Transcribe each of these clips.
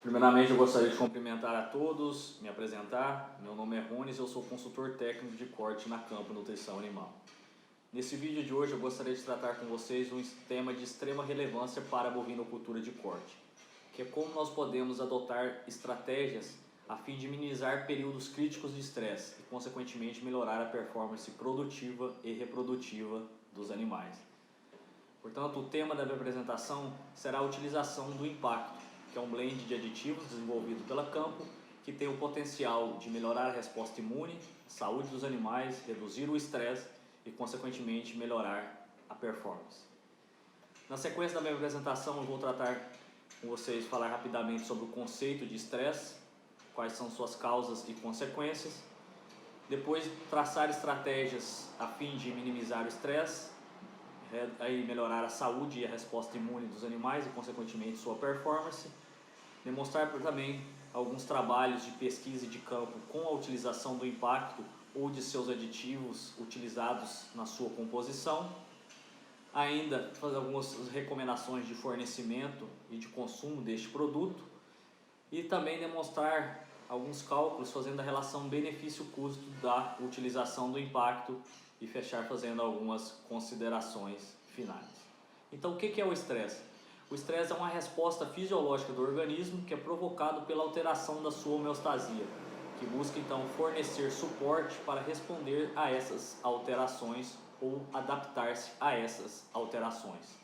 Primeiramente, eu gostaria de cumprimentar a todos, me apresentar. Meu nome é Rones, eu sou consultor técnico de corte na Campo Nutrição Animal. Nesse vídeo de hoje, eu gostaria de tratar com vocês um tema de extrema relevância para a bovinocultura de corte, que é como nós podemos adotar estratégias a fim de minimizar períodos críticos de estresse e, consequentemente, melhorar a performance produtiva e reprodutiva dos animais. Portanto, o tema da minha apresentação será a utilização do impacto, que é um blend de aditivos desenvolvido pela Campo, que tem o potencial de melhorar a resposta imune, a saúde dos animais, reduzir o estresse e, consequentemente, melhorar a performance. Na sequência da minha apresentação, eu vou tratar com vocês, falar rapidamente sobre o conceito de estresse, quais são suas causas e consequências. Depois, traçar estratégias a fim de minimizar o estresse, aí melhorar a saúde e a resposta imune dos animais e, consequentemente, sua performance. Demonstrar também alguns trabalhos de pesquisa de campo com a utilização do impacto ou de seus aditivos utilizados na sua composição. Ainda fazer algumas recomendações de fornecimento e de consumo deste produto. E também demonstrar alguns cálculos fazendo a relação benefício-custo da utilização do impacto e fechar fazendo algumas considerações finais. Então, o que é o estresse? O estresse é uma resposta fisiológica do organismo que é provocado pela alteração da sua homeostasia, que busca então fornecer suporte para responder a essas alterações ou adaptar-se a essas alterações.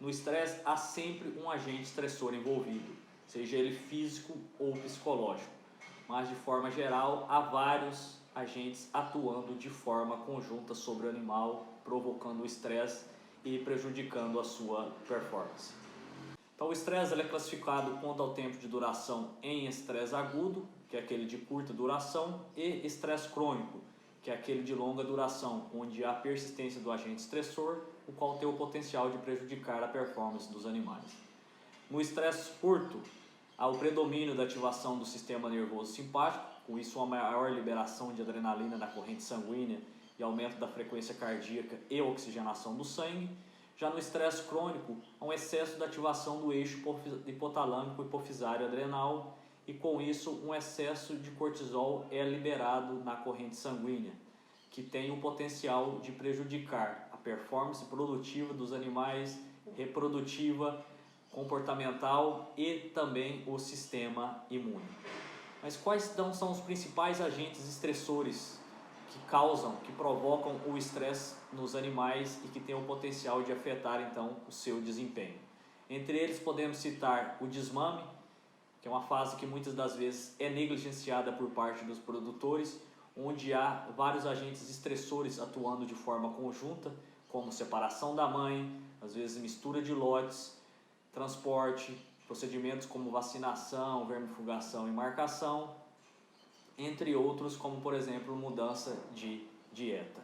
No estresse há sempre um agente estressor envolvido, seja ele físico ou psicológico, mas de forma geral há vários agentes atuando de forma conjunta sobre o animal, provocando o estresse e prejudicando a sua performance. Então, o estresse é classificado quanto ao tempo de duração em estresse agudo, que é aquele de curta duração, e estresse crônico, que é aquele de longa duração, onde há persistência do agente estressor, o qual tem o potencial de prejudicar a performance dos animais. No estresse curto, há o predomínio da ativação do sistema nervoso simpático, com isso uma maior liberação de adrenalina na corrente sanguínea e aumento da frequência cardíaca e oxigenação do sangue. Já no estresse crônico, há um excesso da ativação do eixo hipotalâmico hipofisário adrenal e com isso um excesso de cortisol é liberado na corrente sanguínea, que tem o potencial de prejudicar a performance produtiva dos animais, reprodutiva, comportamental e também o sistema imune. Mas quais então são os principais agentes estressores que causam, que provocam o estresse nos animais e que têm o potencial de afetar então o seu desempenho? Entre eles podemos citar o desmame, que é uma fase que muitas das vezes é negligenciada por parte dos produtores, onde há vários agentes estressores atuando de forma conjunta, como separação da mãe, às vezes mistura de lotes, transporte, procedimentos como vacinação, vermifugação e marcação, entre outros, como por exemplo mudança de dieta.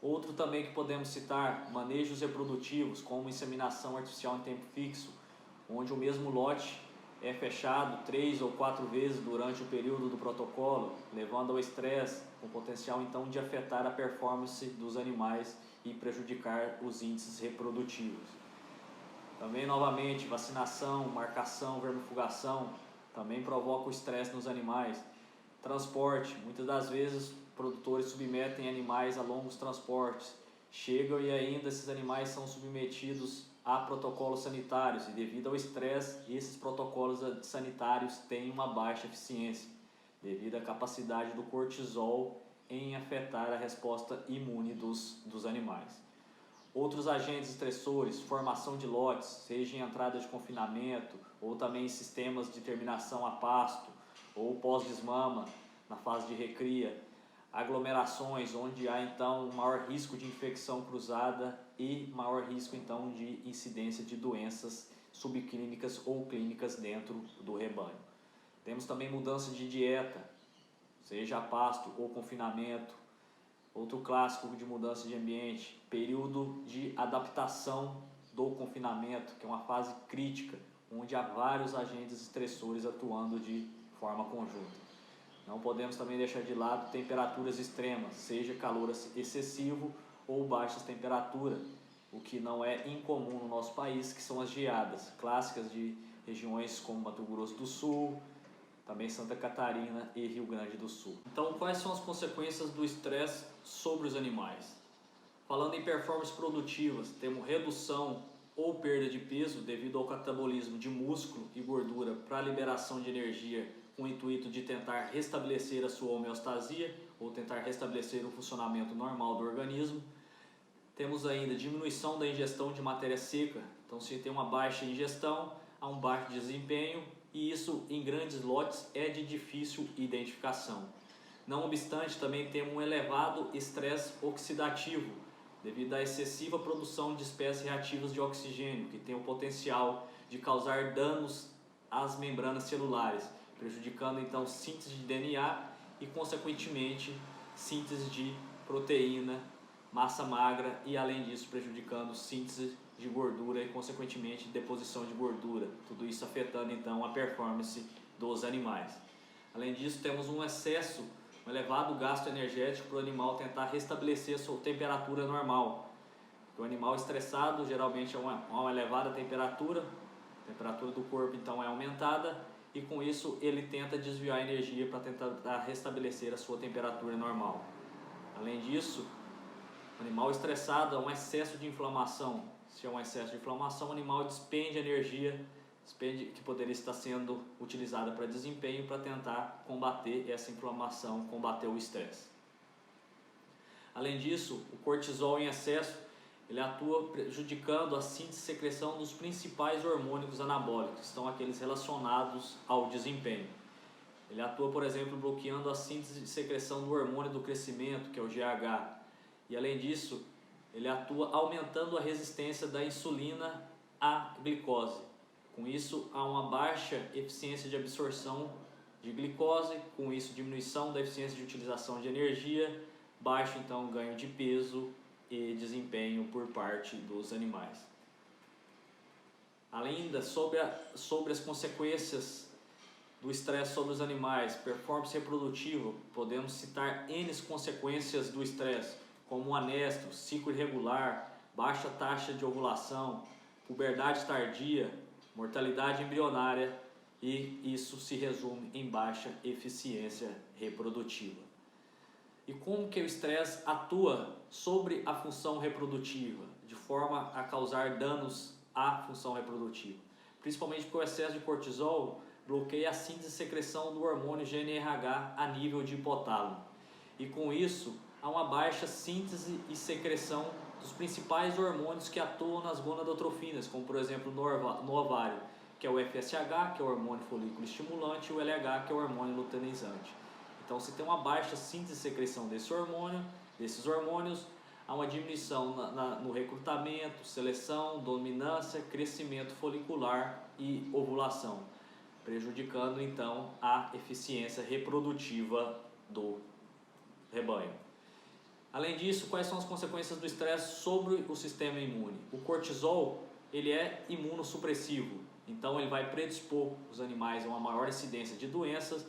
Outro também que podemos citar, manejos reprodutivos, como inseminação artificial em tempo fixo, onde o mesmo lote é fechado 3 ou 4 vezes durante o período do protocolo, levando ao estresse, com potencial então de afetar a performance dos animais e prejudicar os índices reprodutivos. Também novamente, vacinação, marcação, vermifugação, também provoca o estresse nos animais. Transporte, muitas das vezes produtores submetem animais a longos transportes, chegam e ainda esses animais são submetidos a protocolos sanitários e devido ao estresse, esses protocolos sanitários têm uma baixa eficiência, devido à capacidade do cortisol em afetar a resposta imune dos animais. Outros agentes estressores, formação de lotes, seja em entrada de confinamento ou também em sistemas de terminação a pasto ou pós-desmama na fase de recria, aglomerações onde há então maior risco de infecção cruzada e maior risco então de incidência de doenças subclínicas ou clínicas dentro do rebanho. Temos também mudança de dieta, seja a pasto ou confinamento. Outro clássico de mudança de ambiente, período de adaptação do confinamento, que é uma fase crítica, onde há vários agentes estressores atuando de forma conjunta. Não podemos também deixar de lado temperaturas extremas, seja calor excessivo ou baixas temperaturas, o que não é incomum no nosso país, que são as geadas, clássicas de regiões como Mato Grosso do Sul, também Santa Catarina e Rio Grande do Sul. Então, quais são as consequências do estresse sobre os animais? Falando em performances produtivas, temos redução ou perda de peso devido ao catabolismo de músculo e gordura para a liberação de energia com o intuito de tentar restabelecer a sua homeostasia ou tentar restabelecer o funcionamento normal do organismo. Temos ainda diminuição da ingestão de matéria seca, então se tem uma baixa ingestão, há um baixo desempenho e isso em grandes lotes é de difícil identificação. Não obstante, também temos um elevado estresse oxidativo, devido à excessiva produção de espécies reativas de oxigênio, que tem o potencial de causar danos às membranas celulares, prejudicando então síntese de DNA e consequentemente síntese de proteína, massa magra e além disso prejudicando síntese de gordura e consequentemente deposição de gordura, tudo isso afetando então a performance dos animais. Além disso, temos um excesso, um elevado gasto energético para o animal tentar restabelecer a sua temperatura normal. O animal estressado geralmente é uma elevada temperatura, a temperatura do corpo então é aumentada e com isso ele tenta desviar a energia para tentar restabelecer a sua temperatura normal. Além disso, o animal estressado é um excesso de inflamação. Se é um excesso de inflamação, o animal despende energia que poderia estar sendo utilizada para desempenho para tentar combater essa inflamação, combater o estresse. Além disso, o cortisol em excesso ele atua prejudicando a síntese e secreção dos principais hormônios anabólicos, que são aqueles relacionados ao desempenho. Ele atua, por exemplo, bloqueando a síntese e secreção do hormônio do crescimento, que é o GH. E além disso, ele atua aumentando a resistência da insulina à glicose. Com isso, há uma baixa eficiência de absorção de glicose, com isso diminuição da eficiência de utilização de energia, baixo então ganho de peso e desempenho por parte dos animais. Além sobre as consequências do estresse sobre os animais, performance reprodutiva, podemos citar N consequências do estresse, como anéstro, ciclo irregular, baixa taxa de ovulação, puberdade tardia, mortalidade embrionária e isso se resume em baixa eficiência reprodutiva. E como que o estresse atua sobre a função reprodutiva, de forma a causar danos à função reprodutiva? Principalmente porque o excesso de cortisol bloqueia a síntese e secreção do hormônio GnRH a nível de hipotálamo. E com isso, há uma baixa síntese e secreção dos principais hormônios que atuam nas gonadotrofinas, como por exemplo no ovário, que é o FSH, que é o hormônio folículo estimulante, e o LH, que é o hormônio luteinizante. Então, se tem uma baixa síntese e secreção desses hormônios, há uma diminuição no recrutamento, seleção, dominância, crescimento folicular e ovulação, prejudicando então a eficiência reprodutiva do rebanho. Além disso, quais são as consequências do estresse sobre o sistema imune? O cortisol ele é imunossupressivo, então ele vai predispor os animais a uma maior incidência de doenças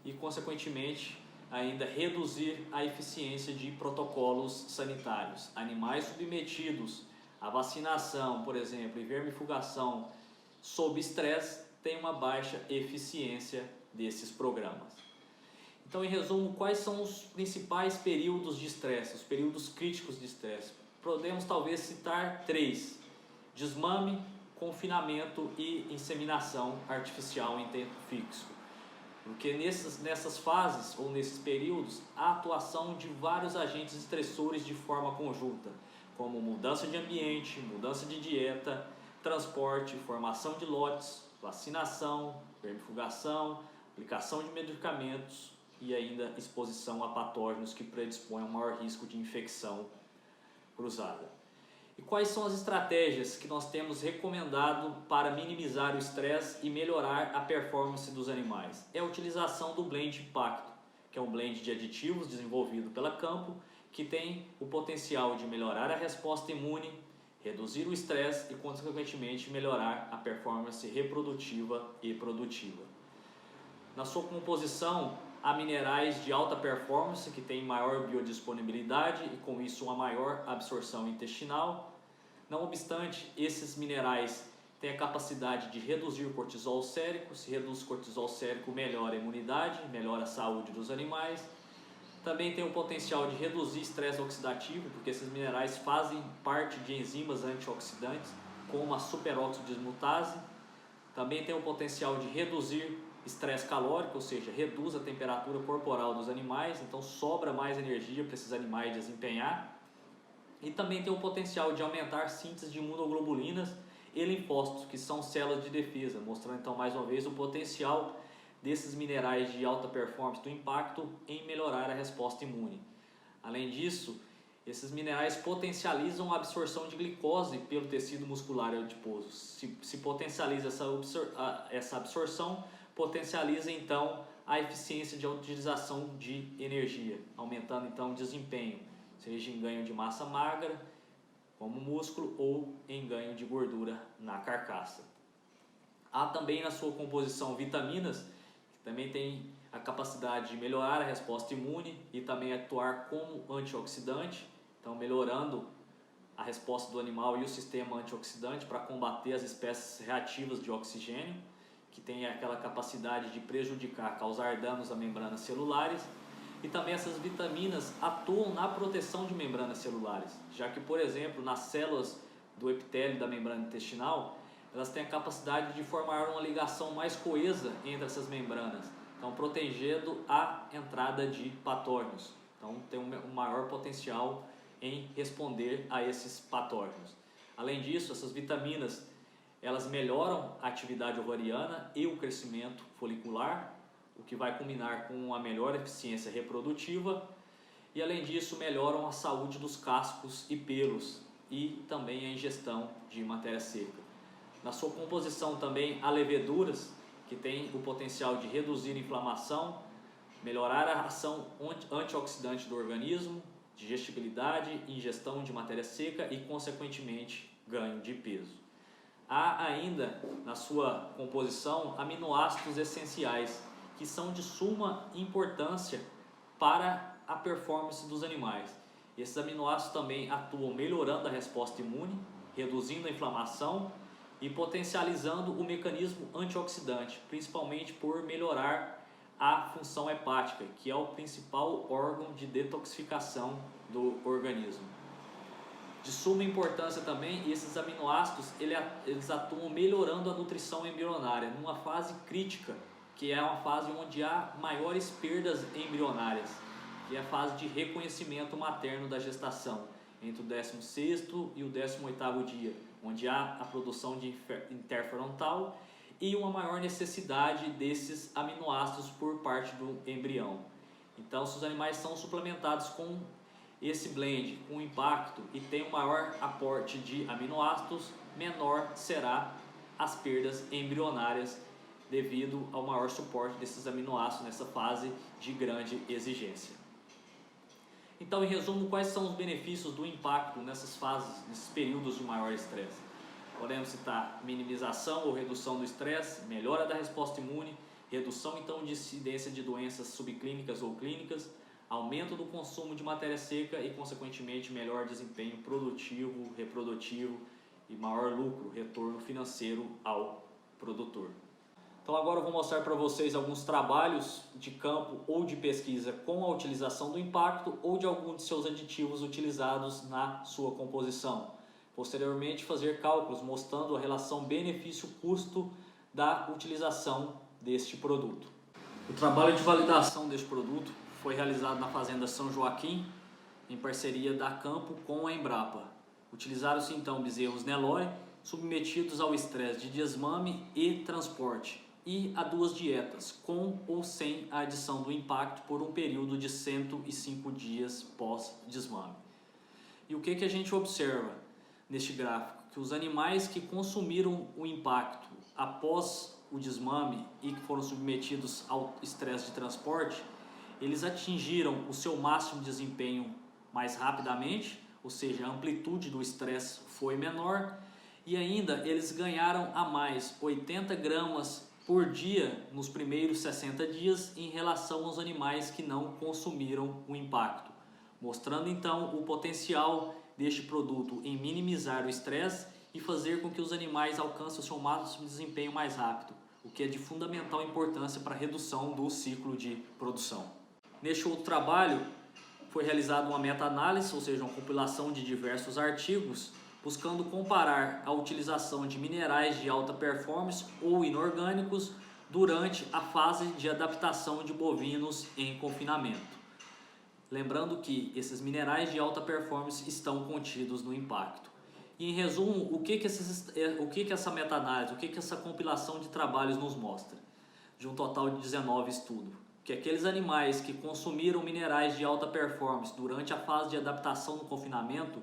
e, consequentemente, ainda reduzir a eficiência de protocolos sanitários. Animais submetidos à vacinação, por exemplo, e vermifugação sob estresse têm uma baixa eficiência desses programas. Então, em resumo, quais são os principais períodos de estresse, os períodos críticos de estresse? Podemos talvez citar 3: desmame, confinamento e inseminação artificial em tempo fixo. Porque nessas fases ou nesses períodos, há atuação de vários agentes estressores de forma conjunta, como mudança de ambiente, mudança de dieta, transporte, formação de lotes, vacinação, vermifugação, aplicação de medicamentos e ainda exposição a patógenos que predispõem a um maior risco de infecção cruzada. E quais são as estratégias que nós temos recomendado para minimizar o estresse e melhorar a performance dos animais? É a utilização do blend impacto, que é um blend de aditivos desenvolvido pela Campo, que tem o potencial de melhorar a resposta imune, reduzir o estresse e, consequentemente, melhorar a performance reprodutiva e produtiva. Na sua composição, há minerais de alta performance que têm maior biodisponibilidade e com isso uma maior absorção intestinal. Não obstante, esses minerais tem a capacidade de reduzir o cortisol sérico. Se reduz o cortisol sérico, melhora a imunidade, melhora a saúde dos animais. Também tem o potencial de reduzir estresse oxidativo, porque esses minerais fazem parte de enzimas antioxidantes, como a superóxido dismutase. Também tem o potencial de reduzir estresse calórico, ou seja, reduz a temperatura corporal dos animais, então sobra mais energia para esses animais desempenhar. E também tem o potencial de aumentar a síntese de imunoglobulinas e linfócitos, que são células de defesa, mostrando então mais uma vez o potencial desses minerais de alta performance do impacto em melhorar a resposta imune. Além disso, esses minerais potencializam a absorção de glicose pelo tecido muscular adiposo. Se potencializa essa absorção, potencializa então a eficiência de utilização de energia, aumentando então o desempenho, seja em ganho de massa magra, como músculo, ou em ganho de gordura na carcaça. Há também na sua composição vitaminas, também tem a capacidade de melhorar a resposta imune e também atuar como antioxidante, então melhorando a resposta do animal e o sistema antioxidante para combater as espécies reativas de oxigênio, que tem aquela capacidade de prejudicar, causar danos a membranas celulares. E também essas vitaminas atuam na proteção de membranas celulares, já que, por exemplo, nas células do epitélio da membrana intestinal, elas têm a capacidade de formar uma ligação mais coesa entre essas membranas, então protegendo a entrada de patógenos. Então tem um maior potencial em responder a esses patógenos. Além disso, essas vitaminas elas melhoram a atividade ovariana e o crescimento folicular, o que vai culminar com uma melhor eficiência reprodutiva, e além disso melhoram a saúde dos cascos e pelos e também a ingestão de matéria seca. Na sua composição também há leveduras, que tem o potencial de reduzir a inflamação, melhorar a ação antioxidante do organismo, digestibilidade, ingestão de matéria seca e, consequentemente, ganho de peso. Há ainda na sua composição aminoácidos essenciais, que são de suma importância para a performance dos animais. Esses aminoácidos também atuam melhorando a resposta imune, reduzindo a inflamação e potencializando o mecanismo antioxidante, principalmente por melhorar a função hepática, que é o principal órgão de detoxificação do organismo. De suma importância também, esses aminoácidos eles atuam melhorando a nutrição embrionária, numa fase crítica, que é uma fase onde há maiores perdas embrionárias, que é a fase de reconhecimento materno da gestação, entre o 16º e o 18º dia, onde há a produção de interferon tal e uma maior necessidade desses aminoácidos por parte do embrião. Então, se os animais são suplementados com esse blend, com impacto, e tem um maior aporte de aminoácidos, menor será as perdas embrionárias devido ao maior suporte desses aminoácidos nessa fase de grande exigência. Então, em resumo, quais são os benefícios do impacto nessas fases, nesses períodos de maior estresse? Podemos citar minimização ou redução do estresse, melhora da resposta imune, redução então de incidência de doenças subclínicas ou clínicas, aumento do consumo de matéria seca e, consequentemente, melhor desempenho produtivo, reprodutivo e maior lucro, retorno financeiro ao produtor. Então agora eu vou mostrar para vocês alguns trabalhos de campo ou de pesquisa com a utilização do impacto ou de algum de seus aditivos utilizados na sua composição. Posteriormente, fazer cálculos mostrando a relação benefício-custo da utilização deste produto. O trabalho de validação deste produto foi realizado na Fazenda São Joaquim, em parceria da Campo com a Embrapa. Utilizaram-se então bezerros Nelore, submetidos ao estresse de desmame e transporte, e a 2 dietas, com ou sem a adição do impacto por um período de 105 dias pós-desmame. E o que a gente observa neste gráfico? Que os animais que consumiram o impacto após o desmame e que foram submetidos ao estresse de transporte, eles atingiram o seu máximo de desempenho mais rapidamente, ou seja, a amplitude do estresse foi menor, e ainda eles ganharam a mais 80 gramas por dia nos primeiros 60 dias em relação aos animais que não consumiram o impacto, mostrando então o potencial deste produto em minimizar o estresse e fazer com que os animais alcancem o seu máximo desempenho mais rápido, o que é de fundamental importância para a redução do ciclo de produção. Neste outro trabalho, foi realizada uma meta-análise, ou seja, uma compilação de diversos artigos, buscando comparar a utilização de minerais de alta performance ou inorgânicos durante a fase de adaptação de bovinos em confinamento. Lembrando que esses minerais de alta performance estão contidos no impacto. E em resumo, o que essa meta-análise, o que essa compilação de trabalhos nos mostra? De um total de 19 estudos. Que aqueles animais que consumiram minerais de alta performance durante a fase de adaptação no confinamento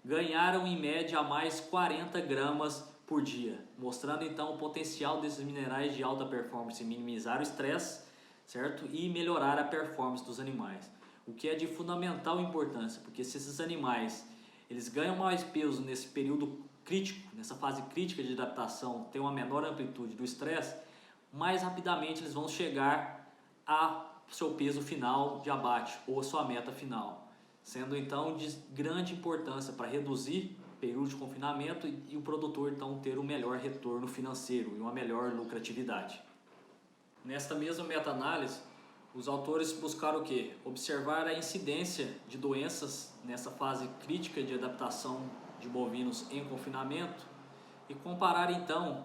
ganharam em média a mais 40 gramas por dia, mostrando então o potencial desses minerais de alta performance em minimizar o estresse, certo? E melhorar a performance dos animais, o que é de fundamental importância, porque se esses animais eles ganham mais peso nesse período crítico, nessa fase crítica de adaptação, tem uma menor amplitude do estresse, mais rapidamente eles vão chegar a seu peso final de abate ou a sua meta final, sendo então de grande importância para reduzir o período de confinamento e o produtor então ter um melhor retorno financeiro e uma melhor lucratividade. Nesta mesma meta-análise, os autores buscaram o quê? Observar a incidência de doenças nessa fase crítica de adaptação de bovinos em confinamento e comparar então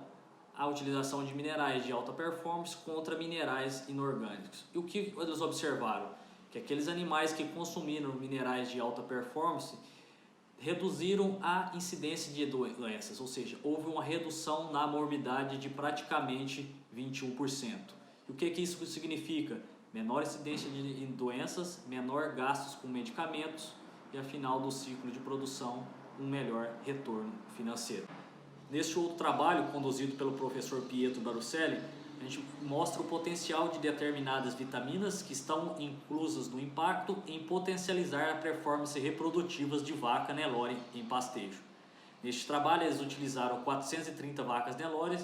a utilização de minerais de alta performance contra minerais inorgânicos. E o que eles observaram? Que aqueles animais que consumiram minerais de alta performance reduziram a incidência de doenças, ou seja, houve uma redução na morbidade de praticamente 21%. E o que isso significa? Menor incidência de doenças, menor gastos com medicamentos e, ao final do ciclo de produção, um melhor retorno financeiro. Neste outro trabalho, conduzido pelo professor Pietro Barucelli, a gente mostra o potencial de determinadas vitaminas que estão inclusas no impacto em potencializar a performance reprodutivas de vaca Nelore em pastejo. Neste trabalho, eles utilizaram 430 vacas Nelore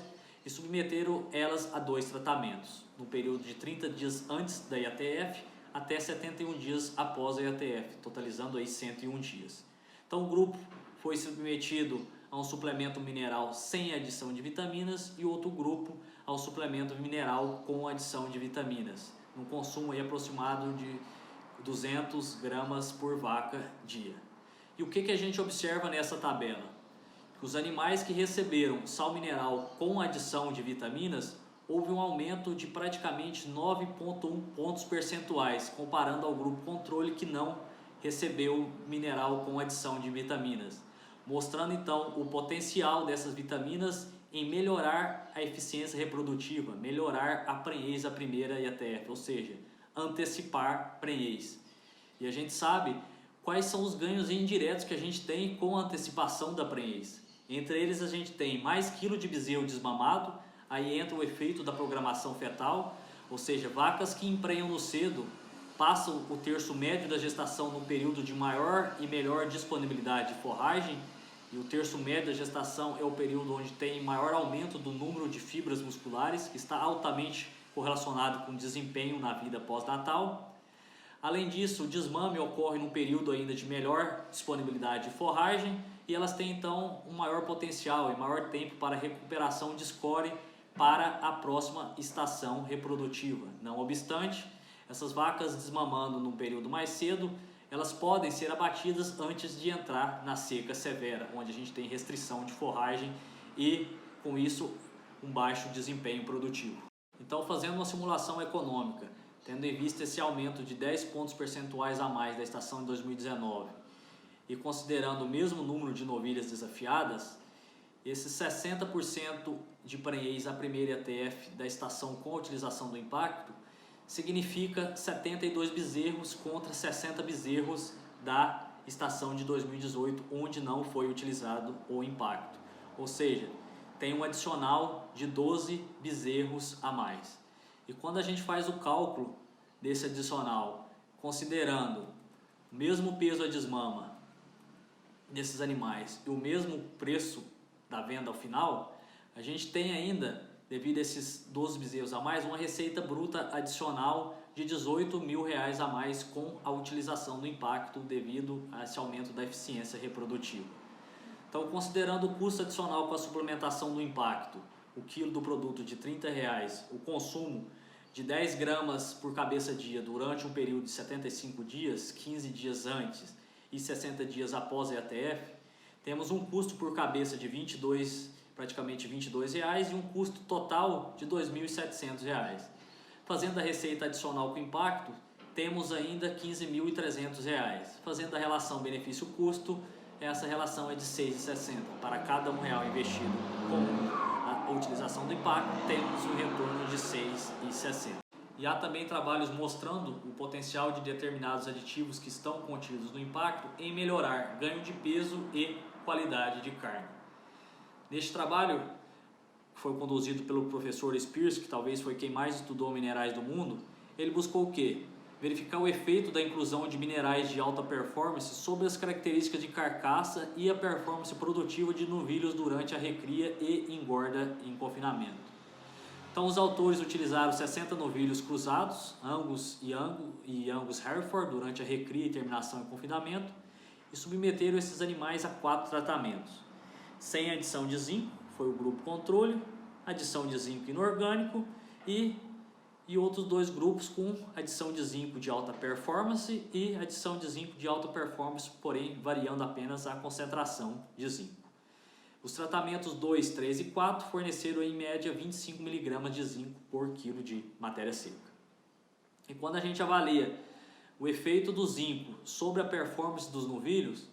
e submeteram elas a 2 tratamentos, no período de 30 dias antes da IATF até 71 dias após a IATF, totalizando aí 101 dias. Então o grupo foi submetido a um suplemento mineral sem adição de vitaminas e outro grupo ao suplemento mineral com adição de vitaminas, num consumo aí aproximado de 200 gramas por vaca dia. E o que a gente observa nessa tabela? Os animais que receberam sal mineral com adição de vitaminas, houve um aumento de praticamente 9,1 pontos percentuais, comparando ao grupo controle que não recebeu mineral com adição de vitaminas, mostrando então o potencial dessas vitaminas em melhorar a eficiência reprodutiva, melhorar a prenhez da primeira IATF, ou seja, antecipar prenhez. E a gente sabe quais são os ganhos indiretos que a gente tem com a antecipação da prenhez. Entre eles a gente tem mais quilo de bezerro desmamado, aí entra o efeito da programação fetal, ou seja, vacas que emprenham no cedo passam o terço médio da gestação num período de maior e melhor disponibilidade de forragem, e o terço médio da gestação é o período onde tem maior aumento do número de fibras musculares, que está altamente correlacionado com o desempenho na vida pós-natal. Além disso, o desmame ocorre num período ainda de melhor disponibilidade de forragem e elas têm então um maior potencial e maior tempo para recuperação de score para a próxima estação reprodutiva. Não obstante, essas vacas desmamando num período mais cedo, elas podem ser abatidas antes de entrar na seca severa, onde a gente tem restrição de forragem e, com isso, um baixo desempenho produtivo. Então, fazendo uma simulação econômica, tendo em vista esse aumento de 10 pontos percentuais a mais da estação de 2019 e considerando o mesmo número de novilhas desafiadas, esses 60% de prenhez à primeira IATF da estação com a utilização do impacto significa 72 bezerros contra 60 bezerros da estação de 2018, onde não foi utilizado o impacto. Ou seja, tem um adicional de 12 bezerros a mais. E quando a gente faz o cálculo desse adicional, considerando o mesmo peso a desmama desses animais e o mesmo preço da venda ao final, a gente tem ainda, devido a esses 12 bezerros a mais, uma receita bruta adicional de R$18 mil a mais com a utilização do impacto devido a esse aumento da eficiência reprodutiva. Então, considerando o custo adicional com a suplementação do impacto, o quilo do produto de R$30, o consumo de 10 gramas por cabeça dia durante um período de 75 dias, 15 dias antes e 60 dias após a EATF, temos um custo por cabeça de praticamente R$22 e um custo total de R$2.700. Fazendo a receita adicional com impacto, temos ainda R$15.300. Fazendo a relação benefício-custo, essa relação é de R$6,60. Para cada R$1 investido com a utilização do impacto, temos um retorno de R$6,60. E há também trabalhos mostrando o potencial de determinados aditivos que estão contidos no impacto em melhorar ganho de peso e qualidade de carne. Neste trabalho, que foi conduzido pelo professor Spears, que talvez foi quem mais estudou minerais do mundo, ele buscou o quê? Verificar o efeito da inclusão de minerais de alta performance sobre as características de carcaça e a performance produtiva de novilhos durante a recria e engorda em confinamento. Então, os autores utilizaram 60 novilhos cruzados, Angus e Angus Hereford, durante a recria e terminação em confinamento, e submeteram esses animais a 4 tratamentos. Sem adição de zinco, foi o grupo controle, adição de zinco inorgânico e outros 2 grupos com adição de zinco de alta performance e adição de zinco de alta performance, porém variando apenas a concentração de zinco. Os tratamentos 2, 3 e 4 forneceram em média 25 mg de zinco por quilo de matéria seca. E quando a gente avalia o efeito do zinco sobre a performance dos novilhos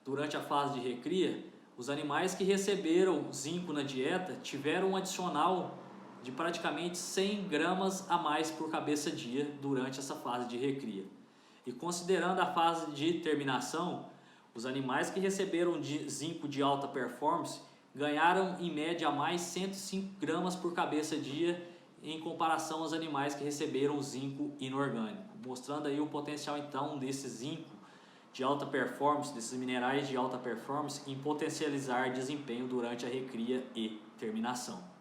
durante a fase de recria, os animais que receberam zinco na dieta tiveram um adicional de praticamente 100 gramas a mais por cabeça dia durante essa fase de recria. E considerando a fase de terminação, os animais que receberam zinco de alta performance ganharam em média a mais 105 gramas por cabeça dia em comparação aos animais que receberam zinco inorgânico, mostrando aí o potencial então desse zinco de alta performance, desses minerais de alta performance em potencializar desempenho durante a recria e terminação.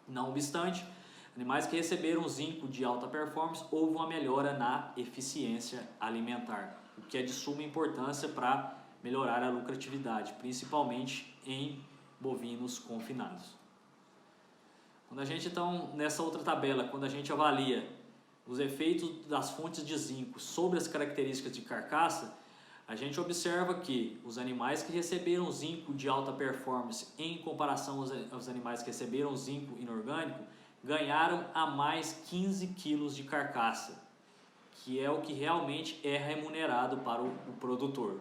Não obstante, animais que receberam zinco de alta performance, houve uma melhora na eficiência alimentar, o que é de suma importância para melhorar a lucratividade, principalmente em bovinos confinados. Quando a gente então, nessa outra tabela, quando a gente avalia os efeitos das fontes de zinco sobre as características de carcaça, a gente observa que os animais que receberam zinco de alta performance em comparação aos animais que receberam zinco inorgânico ganharam a mais 15 quilos de carcaça, que é o que realmente é remunerado para o produtor.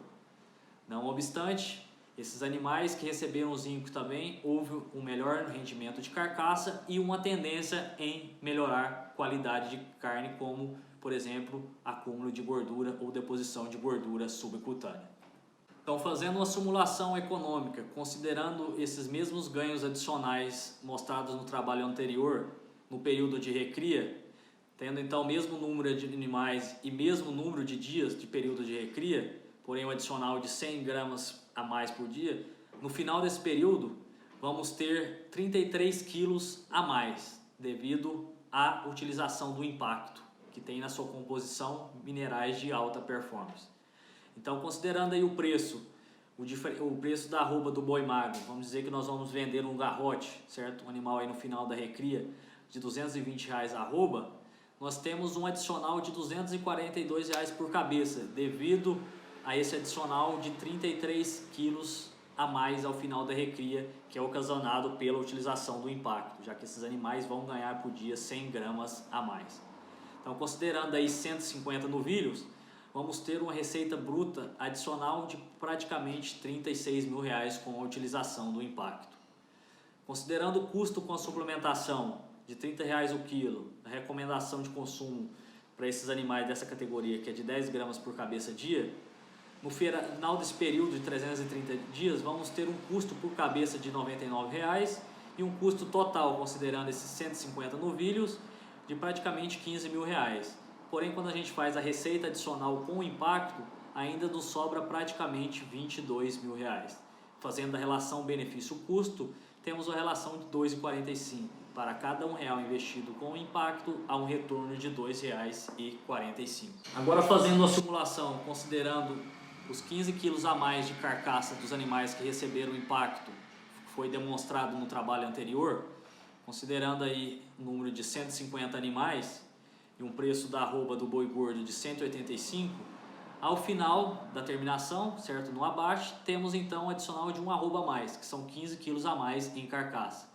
Não obstante, esses animais que receberam zinco também houve um melhor rendimento de carcaça e uma tendência em melhorar qualidade de carne, como por exemplo, acúmulo de gordura ou deposição de gordura subcutânea. Então, fazendo uma simulação econômica, considerando esses mesmos ganhos adicionais mostrados no trabalho anterior, no período de recria, tendo então o mesmo número de animais e mesmo número de dias de período de recria, porém um adicional de 100 gramas a mais por dia, no final desse período vamos ter 33 quilos a mais, devido à utilização do impacto, que tem na sua composição minerais de alta performance. Então, considerando aí o preço da arroba do boi magro, vamos dizer que nós vamos vender um garrote, certo? Um animal aí no final da recria de R$220 a arroba, nós temos um adicional de R$242 por cabeça, devido a esse adicional de 33 quilos a mais ao final da recria, que é ocasionado pela utilização do impacto, já que esses animais vão ganhar por dia 100 gramas a mais. Então, considerando aí 150 novilhos, vamos ter uma receita bruta adicional de praticamente R$36 mil com a utilização do impacto. Considerando o custo com a suplementação de R$30 o quilo, a recomendação de consumo para esses animais dessa categoria, que é de 10 gramas por cabeça dia, no final desse período de 330 dias, vamos ter um custo por cabeça de R$99 e um custo total, considerando esses 150 novilhos, de praticamente R$15 mil. Porém, quando a gente faz a receita adicional com o impacto, ainda nos sobra praticamente R$22 mil. Fazendo a relação benefício-custo, temos a relação de 2,45. Para cada R$1 investido com o impacto, há um retorno de R$2,45. Agora, fazendo a simulação, considerando os 15 quilos a mais de carcaça dos animais que receberam o impacto foi demonstrado no trabalho anterior, considerando aí o número de 150 animais e um preço da arroba do boi gordo de 185, ao final da terminação, certo, no abate, temos então um adicional de um arroba a mais, que são 15 quilos a mais em carcaça.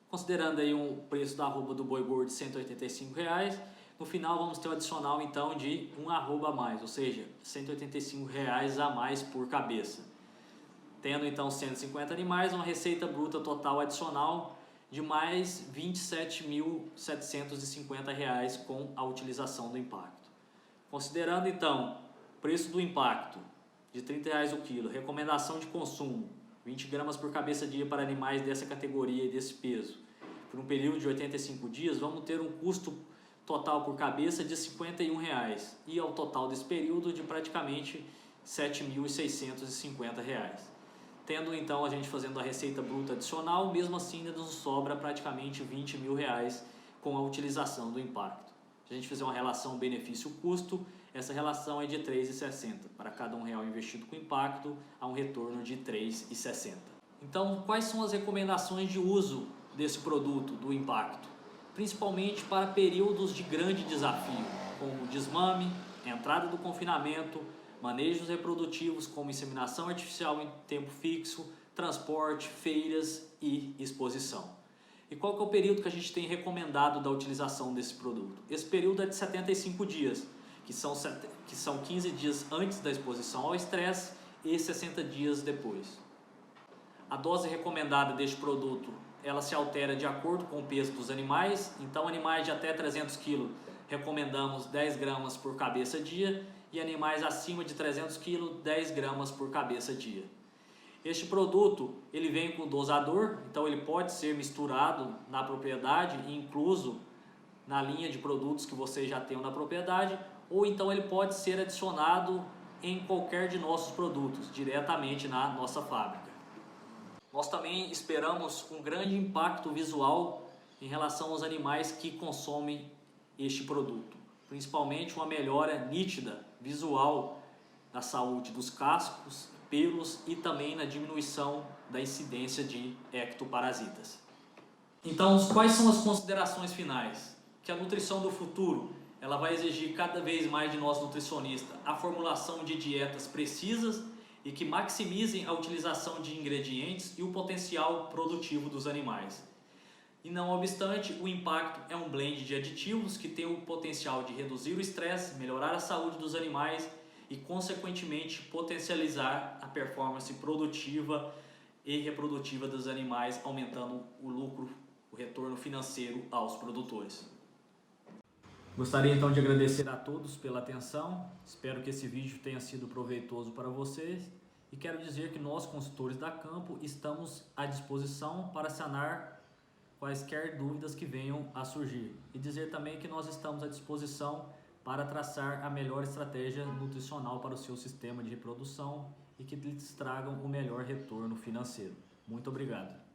Considerando aí o preço da arroba do boi gordo de R$ 185, no final vamos ter um adicional então de um arroba a mais, ou seja, R$ 185 a mais por cabeça. Tendo então 150 animais, uma receita bruta total adicional de mais R$ 27.750 com a utilização do impacto. Considerando então o preço do impacto de R$ 30 o quilo, recomendação de consumo 20 gramas por cabeça dia para animais dessa categoria e desse peso, por um período de 85 dias, vamos ter um custo total por cabeça de R$ 51 e ao total desse período de praticamente R$ 7.650. Tendo então a gente fazendo a receita bruta adicional, mesmo assim ainda nos sobra praticamente R$ 20 mil com a utilização do impacto. Se a gente fizer uma relação benefício-custo, essa relação é de R$ 3,60. Para cada R$1 investido com impacto, há um retorno de R$ 3,60. Então, quais são as recomendações de uso desse produto, do impacto? Principalmente para períodos de grande desafio, como desmame, entrada do confinamento, manejos reprodutivos como inseminação artificial em tempo fixo, transporte, feiras e exposição. E qual que é o período que a gente tem recomendado da utilização desse produto? Esse período é de 75 dias, que são 15 dias antes da exposição ao estresse e 60 dias depois. A dose recomendada deste produto, ela se altera de acordo com o peso dos animais, então animais de até 300 kg recomendamos 10 gramas por cabeça dia e animais acima de 300 kg 10 gramas por cabeça dia. Este produto ele vem com dosador, então ele pode ser misturado na propriedade e incluso na linha de produtos que você já tem na propriedade, ou então ele pode ser adicionado em qualquer de nossos produtos, diretamente na nossa fábrica. Nós também esperamos um grande impacto visual em relação aos animais que consomem este produto, principalmente uma melhora nítida visual na saúde dos cascos, pelos e também na diminuição da incidência de ectoparasitas. Então, quais são as considerações finais? Que a nutrição do futuro ela vai exigir cada vez mais de nós nutricionistas a formulação de dietas precisas e que maximizem a utilização de ingredientes e o potencial produtivo dos animais. E não obstante, o impacto é um blend de aditivos que tem o potencial de reduzir o estresse, melhorar a saúde dos animais e, consequentemente, potencializar a performance produtiva e reprodutiva dos animais, aumentando o lucro, o retorno financeiro aos produtores. Gostaria então de agradecer a todos pela atenção, espero que esse vídeo tenha sido proveitoso para vocês e quero dizer que nós, consultores da Campo, estamos à disposição para sanar quaisquer dúvidas que venham a surgir e dizer também que nós estamos à disposição para traçar a melhor estratégia nutricional para o seu sistema de reprodução e que lhes tragam o melhor retorno financeiro. Muito obrigado.